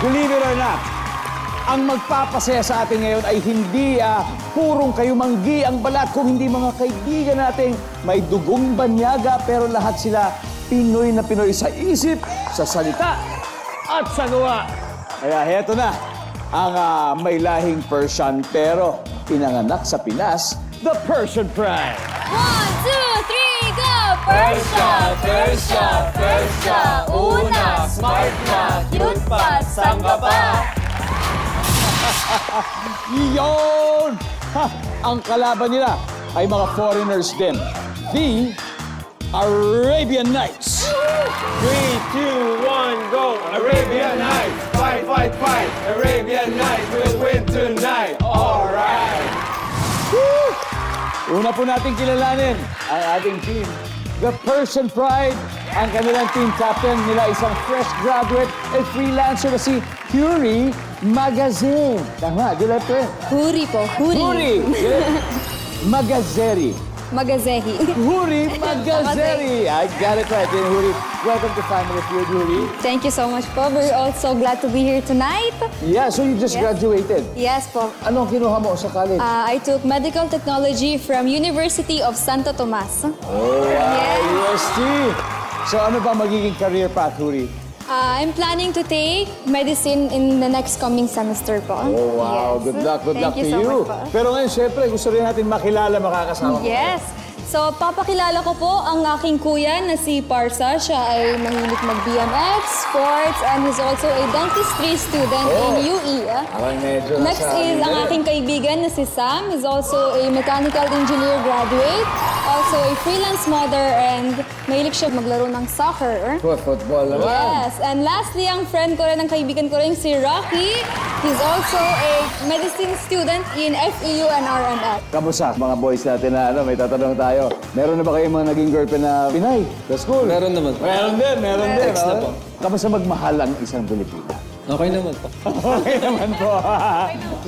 Believe it or not, ang magpapasaya sa atin ngayon ay hindi purong kayumanggi ang balat, kung hindi mga kaibigan nating may dugong banyaga, pero lahat sila Pinoy na Pinoy sa isip, sa salita, at sa gawa. Kaya heto na, ang may lahing Persian pero pinanganak sa Pinas, the Persian Pride. 1, 2, 3, go! Persia, Persia, Persia. Una, smart na, cute pa, sangga pa. Iyon! Ha! Ang kalaban nila ay mga foreigners din. The Arabian Nights. 3, 2, 1, go! Arabian Nights, fight, fight, fight! Arabian Nights will win tonight! Alright! Una po natin kilalanin ang ating team, the Persian Pride. Ang kanilang team captain nila isang fresh graduate at freelancer na si Huri Magazine. Tama, Dilete? Huri po, huri. Huri Magazeri. Magazehi. Huri Magazeri. I got it right. And Huri, welcome to Family Feud, Huri. Thank you so much po. We're all so glad to be here tonight. Yeah, so you just Yes. graduated. Yes po. Anong kinuha mo sa college? I took medical technology from University of Santo Tomas. Oh, wow, UST. So ano ba magiging career path, Huri? I'm planning to take medicine in the next coming semester po. Oh, wow. Yes. Good luck to Thank you you. so much po. Pero ngayon, syempre, gusto rin natin makilala makakasama mo. Yes. So, papakilala ko po ang aking kuya na si Parsa. Siya ay mahilig mag-BMX, sports, and he's also a dentistry student in UE. Parang medyo Next nasa is ang amin aking kaibigan na si Sam. He's also a mechanical engineer graduate, also a freelance mother, and mahilig siya maglaro ng soccer. Football naman. Yes, and lastly, ang friend ko rin, ang kaibigan ko rin, si Rocky. He's also a medicine student in FEU and RMF. Kamusta, mga boys natin na may tatanong tayo. Meron na ba kayong mga naging girlfriend na Pinay? That's cool. Meron naman po. Meron din, meron din. Ex na po. Kamusta magmahal ang isang Pilipina? Okay naman po. Okay naman po.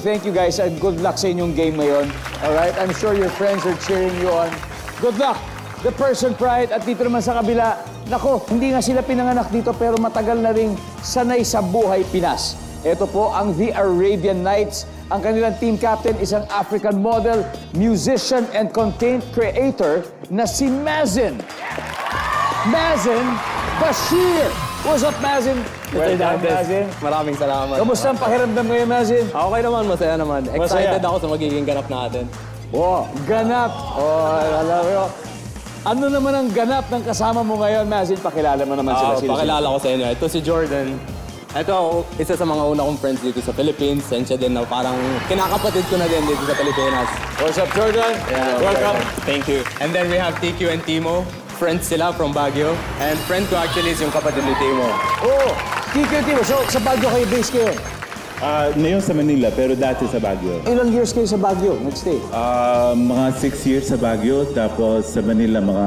Thank you guys and good luck sa inyong game ngayon. Alright, I'm sure your friends are cheering you on. Good luck! The Persian Pride at dito naman sa kabila, nako, hindi nga sila pinanganak dito pero matagal na ring sanay sa buhay Pinas. Ito po ang The Arabian Nights. Ang kanilang team captain, isang African model, musician, and content creator na si Mazen. Mazen Bashir! What's up, Mazen? Welcome, Mazen. Maraming salamat. Kamusta ang pakiramdam ngayon, Mazen? Okay naman, masaya naman. Excited ako sa magiging ganap natin. Oh, ganap. Oh, alam mo. Ano naman ang ganap ng kasama mo ngayon, Mazen? Pakilala mo naman sila. Pakilala ko sa inyo. Ito si Jordan. Ito, isa sa mga una kong friends dito sa Philippines. And siya din na parang kinakapatid ko na din dito sa Pilipinas. What's up, Jordan? Welcome. Thank you. And then we have TQ and Timo. Friends sila from Baguio. And friend ko actually is yung kapatid ni Timo. Oh, Timo. So, sa Baguio kayo, base kayo? Ngayon sa Manila, pero dati sa Baguio. Ilang years kayo sa Baguio? Nag-stay? Mga 6 years sa Baguio, tapos sa Manila, mga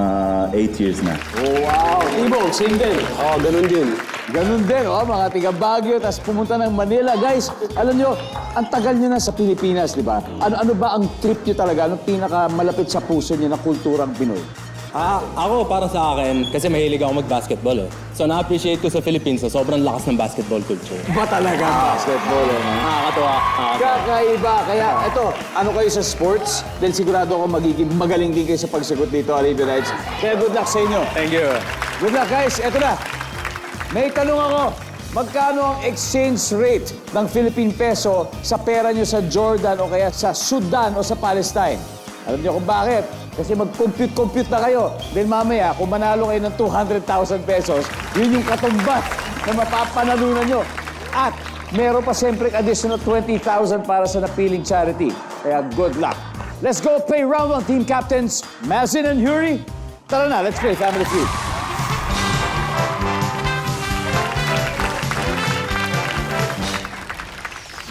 8 years na. Oh, wow. Timo, single. Oh, ganun din. Ganun din, mga tiga Baguio, tapos pumunta ng Manila. Guys, alam nyo, ang tagal nyo na sa Pilipinas, di ba? Ano ba ang trip nyo talaga? Anong pinakamalapit sa puso nyo na kulturang Pinoy? Ako, para sa akin, kasi mahilig ako mag-basketball eh. So na-appreciate ko sa Philippines na sobrang lakas ng basketball culture. Ba talaga ang basketball, Nakakatuwa. Kakaiba. Kaya, ito, ano kayo sa sports? Dahil sigurado ako magiging magaling din kayo sa pagsagot dito, Arabian Nights. Kaya good luck sa inyo. Thank you. Good luck, guys. Ito na. May tanong ako. Magkano ang exchange rate ng Philippine peso sa pera nyo sa Jordan o kaya sa Sudan o sa Palestine? Alam niyo kung bakit? Kasi mag-compute na kayo. Then mamaya, kung manalo kayo ng 200,000 pesos, yun yung katumbas na mapapanalunan nyo. At meron pa siyempre additional 20,000 para sa napiling charity. Kaya good luck. Let's go play round one, team captains Mazen and Huri. Tara na, let's play Family Feud.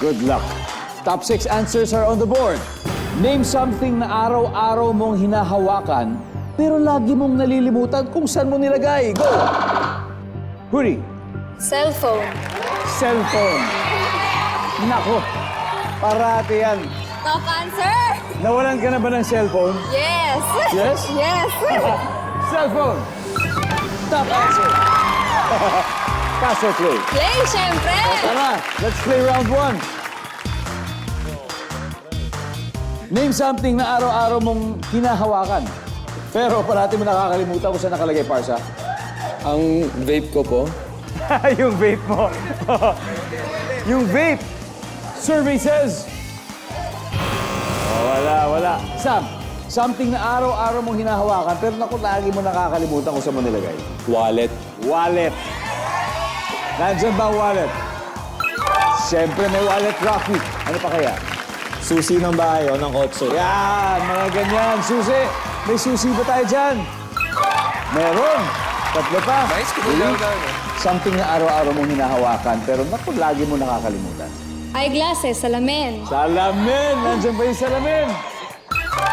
Good luck. Top 6 answers are on the board. Name something na araw-araw mong hinahawakan, pero lagi mong nalilimutan kung saan mo nilagay. Go! Huri. Cellphone. Cellphone. Nako, parati yan. Top answer? Nawalan ka na ba ng cellphone? Yes. Yes? Yes. Cellphone. Top answer. pass or play? Play, syempre! Tara, let's play round 1. Name something na araw-araw mong hinahawakan. Pero parati mo nakakalimutan kung saan nakalagay, Parsa. Ang vape ko po, Yung vape mo. Yung vape. Survey says... Oh, wala. Sam, something na araw-araw mong hinahawakan pero naku, lagi mo nakakalimutan kung saan mo nilagay. wallet. Wallet. Nandiyan ba ang wallet? Siyempre may wallet, Rocky. Ano pa kaya? Susi ng bahay o ng kotse. Yan, mga ganyan. Susi. May susi ba tayo dyan? Meron. Tatlo pa. Nice, Something na araw-araw mong hinahawakan pero naku, lagi mo nakakalimutan. Eyeglasses, salamin. Salamin! Nandiyan ba yung salamin?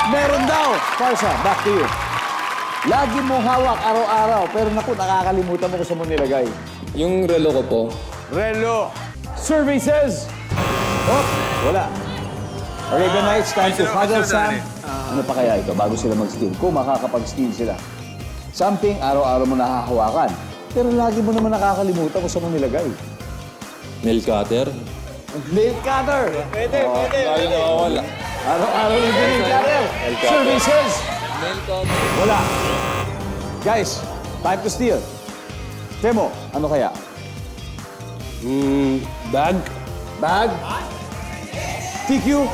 Meron daw! Parsa, back to you. Lagi mong hawak araw-araw pero naku, nakakalimutan mo kung saan mo nilagay. Yung relo ko po, Relo. Survey says... Oh, wala. Arabian Nights, time to huddle, Sam. Ano pa kaya ito bago sila mag-steal? Kung makakapag-steal sila. Something araw-araw mo nahahawakan. Pero lagi mo naman nakakalimutan kung saan mo nilagay. nail cutter. Nail cutter. Pwede. Lagi nawawala. Araw-araw lang din yung cutter. Survey says... Nail cutter. Wala. Guys, time to steal. Temo, ano kaya? Bag. Bag? TQ?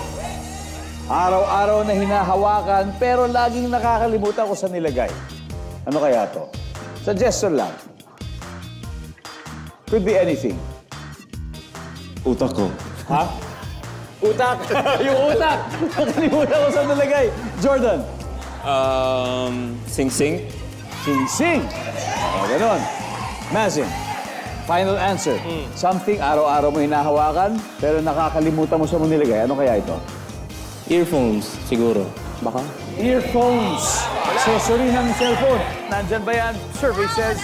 Araw-araw na hinahawakan pero laging nakakalimutan kung saan nilagay. Ano kaya to? Suggestion lang. Could be anything. Utak ko. Ha? Utak! Yung utak! Nakalimutan ko saan nilagay. Jordan? Sing-sing. Sing-sing. O, ganon. Mazin, final answer. Something araw-araw mo hinahawakan, pero nakakalimutan mo sa mo nilagay. Ano kaya ito? Earphones, siguro. Baka? Earphones. Accessory ng cellphone. Nandyan ba yan? Survey says...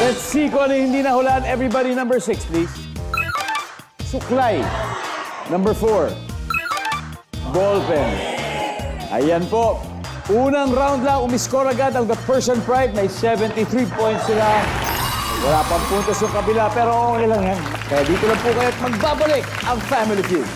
Let's see kung ano yung hindi nahulaan. Everybody, number 6, please. Suklay. Number 4. Ballpen. Ayan po. Unang round lang, umiscore agad ang The Persian Pride. May 73 points sila. Wala pang puntos yung kabila, pero okay lang yan. Kaya dito lang po kayo at magbabalik ang Family Feud.